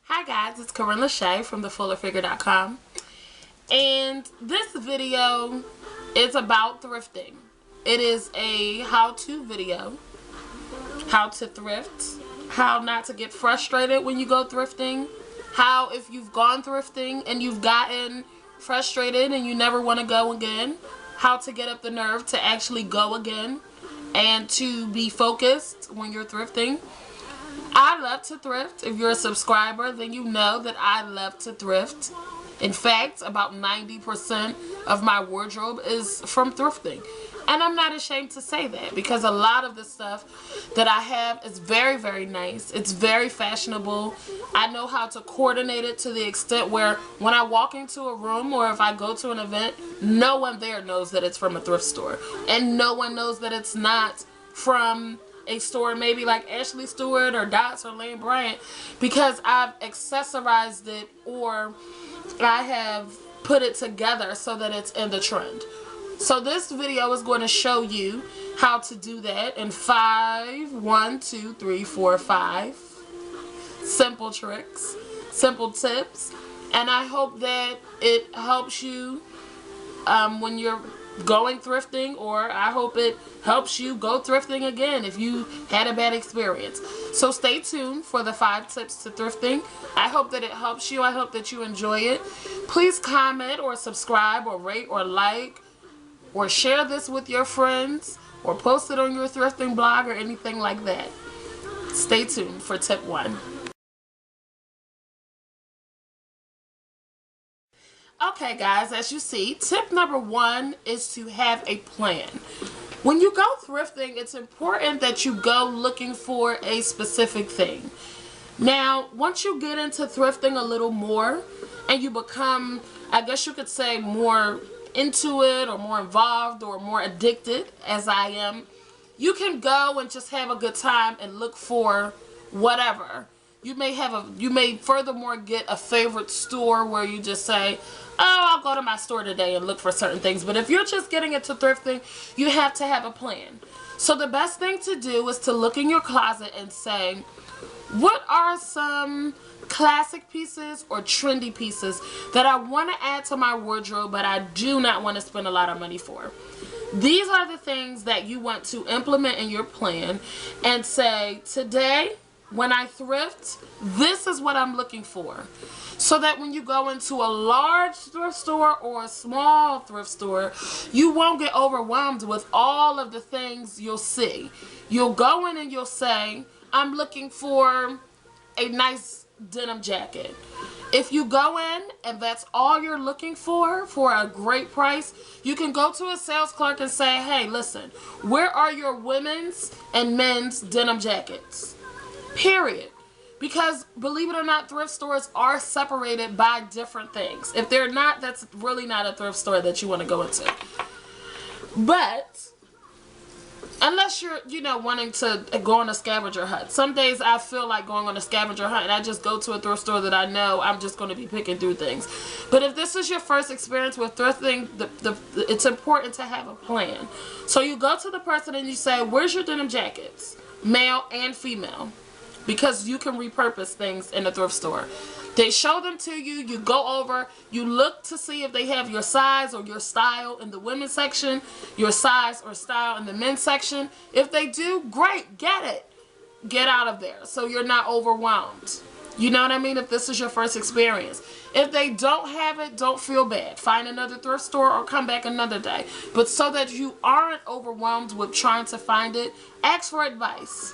Hi guys, it's Corinne Lachey from thefullerfigure.com, and this video is about thrifting. It is a how-to video, how to thrift, how not to get frustrated when you go thrifting, how if you've gone thrifting and you've gotten frustrated and you never want to go again, how to get up the nerve to actually go again and to be focused when you're thrifting. I love to thrift. If you're a subscriber, then you know that I love to thrift. In fact, about 90% of my wardrobe is from thrifting. And I'm not ashamed to say that, because a lot of the stuff that I have is very, very nice. It's very fashionable. I know how to coordinate it to the extent where when I walk into a room or if I go to an event, no one there knows that it's from a thrift store. And no one knows that it's not from a store maybe like Ashley Stewart or Dots or Lane Bryant, because I've accessorized it or I have put it together so that it's in the trend. So this video is going to show you how to do that in 5 simple tricks, simple tips, and I hope that it helps you when you're going thrifting, or I hope it helps you go thrifting again if you had a bad experience. So stay tuned for the 5 tips to thrifting. I hope that it helps you. I hope that you enjoy it. Please comment or subscribe or rate or like or share this with your friends or post it on your thrifting blog or anything like that. Stay tuned for tip 1. Okay guys, as you see, tip number 1 is to have a plan. When you go thrifting, it's important that you go looking for a specific thing. Now, once you get into thrifting a little more and you become, I guess you could say, more into it or more involved or more addicted, as I am, you can go and just have a good time and look for whatever. You may furthermore get a favorite store where you just say, oh, I'll go to my store today and look for certain things. But if you're just getting into thrifting, you have to have a plan. So the best thing to do is to look in your closet and say, what are some classic pieces or trendy pieces that I want to add to my wardrobe but I do not want to spend a lot of money for? These are the things that you want to implement in your plan and say, today when I thrift, this is what I'm looking for. So that when you go into a large thrift store or a small thrift store, you won't get overwhelmed with all of the things you'll see. You'll go in and you'll say, I'm looking for a nice denim jacket. If you go in and that's all you're looking for a great price, you can go to a sales clerk and say, hey, listen, where are your women's and men's denim jackets? Period. Because believe it or not, thrift stores are separated by different things. If they're not, that's really not a thrift store that you want to go into. But unless you're, wanting to go on a scavenger hunt. Some days I feel like going on a scavenger hunt and I just go to a thrift store that I know I'm just going to be picking through things. But if this is your first experience with thrifting, it's important to have a plan. So you go to the person and you say, where's your denim jackets? Male and female. Because you can repurpose things in the thrift store. They show them to you, you go over, you look to see if they have your size or your style in the women's section, your size or style in the men's section. If they do, great, get it. Get out of there so you're not overwhelmed. You know what I mean? If this is your first experience. If they don't have it, don't feel bad. Find another thrift store or come back another day. But so that you aren't overwhelmed with trying to find it, ask for advice.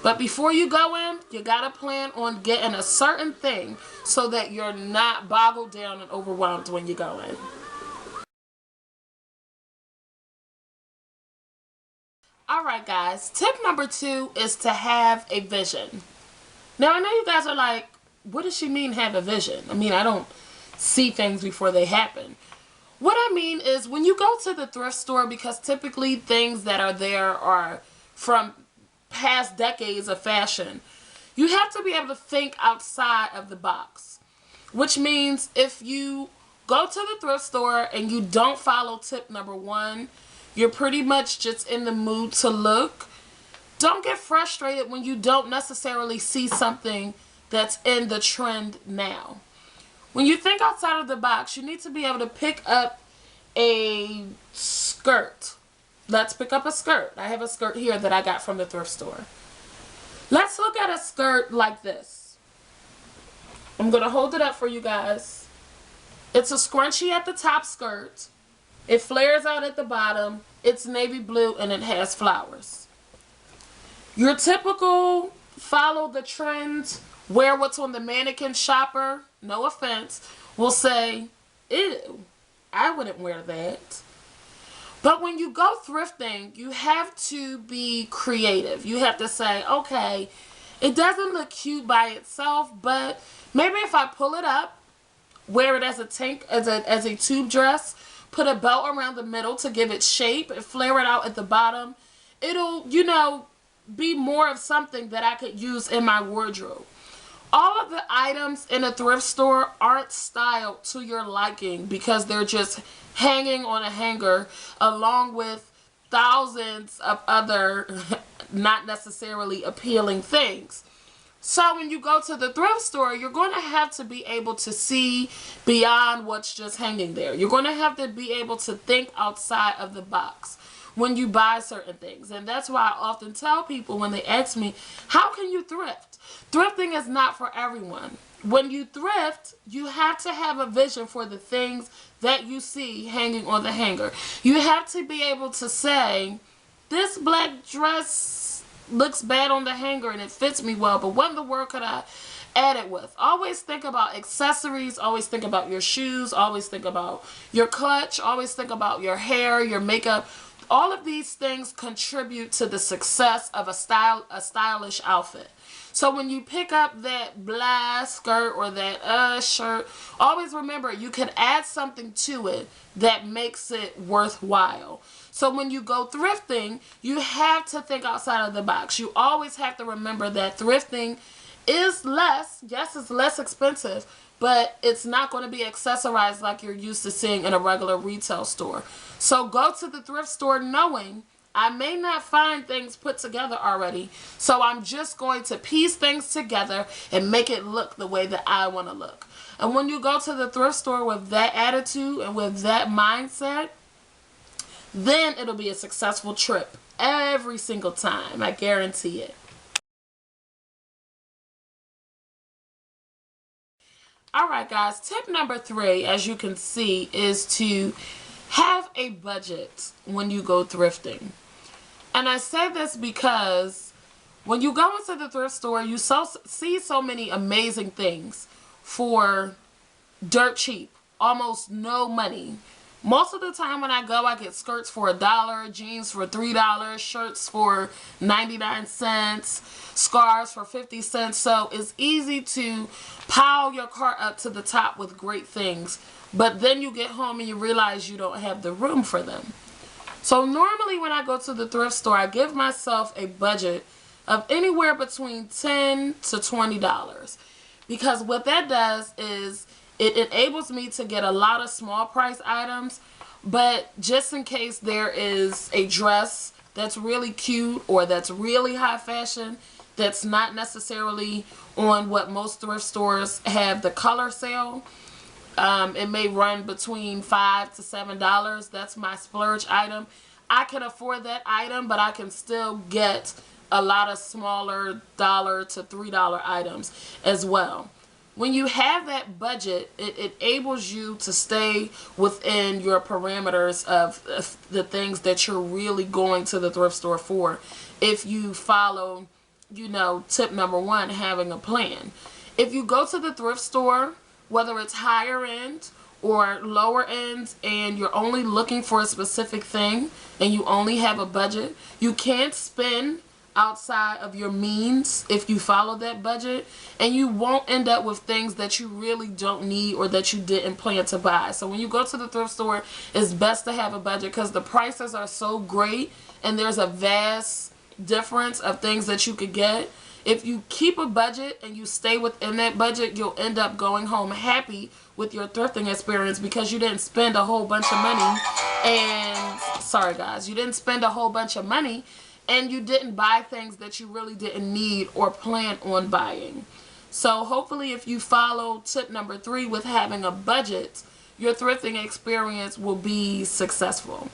But before you go in, you gotta plan on getting a certain thing so that you're not boggled down and overwhelmed when you go in. Alright guys, tip number 2 is to have a vision. Now I know you guys are like, what does she mean have a vision? I mean, I don't see things before they happen. What I mean is when you go to the thrift store, because typically things that are there are from past decades of fashion, you have to be able to think outside of the box. Which means if you go to the thrift store and you don't follow tip number 1, you're pretty much just in the mood to look. Don't get frustrated when you don't necessarily see something that's in the trend now. When you think outside of the box, you need to be able to pick up a skirt. Let's pick up a skirt. I have a skirt here that I got from the thrift store. Let's look at a skirt like this. I'm going to hold it up for you guys. It's a scrunchie at the top skirt. It flares out at the bottom. It's navy blue and it has flowers. Your typical follow the trend, wear what's on the mannequin shopper, no offense, will say, ew, I wouldn't wear that. But when you go thrifting, you have to be creative. You have to say, okay, it doesn't look cute by itself, but maybe if I pull it up, wear it as a tank, as a tube dress, put a belt around the middle to give it shape, and flare it out at the bottom, it'll, you know, be more of something that I could use in my wardrobe. All of the items in a thrift store aren't styled to your liking because they're just hanging on a hanger along with thousands of other not necessarily appealing things. So when you go to the thrift store, you're going to have to be able to see beyond what's just hanging there. You're going to have to be able to think outside of the box when you buy certain things. And that's why I often tell people when they ask me, how can you thrift? Thrifting is not for everyone. When you thrift, you have to have a vision for the things that you see hanging on the hanger. You have to be able to say, this black dress looks bad on the hanger and it fits me well, but what in the world could I add it with? Always think about accessories. Always think about your shoes. Always think about your clutch. Always think about your hair, your makeup. All of these things contribute to the success of a stylish outfit. So when you pick up that blah skirt or that shirt, always remember you can add something to it that makes it worthwhile. So when you go thrifting, you have to think outside of the box. You always have to remember that thrifting is less, yes, it's less expensive, but it's not going to be accessorized like you're used to seeing in a regular retail store. So go to the thrift store knowing I may not find things put together already, so I'm just going to piece things together and make it look the way that I want to look. And when you go to the thrift store with that attitude and with that mindset, then it'll be a successful trip every single time. I guarantee it. Alright guys, tip number 3, as you can see, is to have a budget when you go thrifting. And I say this because when you go into the thrift store, you see so many amazing things for dirt cheap, almost no money. Most of the time when I go, I get skirts for $1, jeans for $3, shirts for 99 cents, scarves for 50 cents. So it's easy to pile your cart up to the top with great things, but then you get home and you realize you don't have the room for them. So normally when I go to the thrift store, I give myself a budget of anywhere between $10 to $20. Because what that does is it enables me to get a lot of small price items, but just in case there is a dress that's really cute or that's really high fashion, that's not necessarily on what most thrift stores have the color sale, it may run between $5 to $7. That's my splurge item. I can afford that item, but I can still get a lot of smaller $1 to $3 items as well. When you have that budget, it enables you to stay within your parameters of the things that you're really going to the thrift store for. If you follow, you know, tip number 1, having a plan. If you go to the thrift store, whether it's higher end or lower end, and you're only looking for a specific thing and you only have a budget, you can't spend outside of your means if you follow that budget, and you won't end up with things that you really don't need or that you didn't plan to buy. So when you go to the thrift store, it's best to have a budget because the prices are so great and there's a vast difference of things that you could get. If you keep a budget and you stay within that budget, you'll end up going home happy with your thrifting experience because you didn't spend a whole bunch of money and, sorry guys, you didn't spend a whole bunch of money and you didn't buy things that you really didn't need or plan on buying. So hopefully if you follow tip number 3 with having a budget, your thrifting experience will be successful.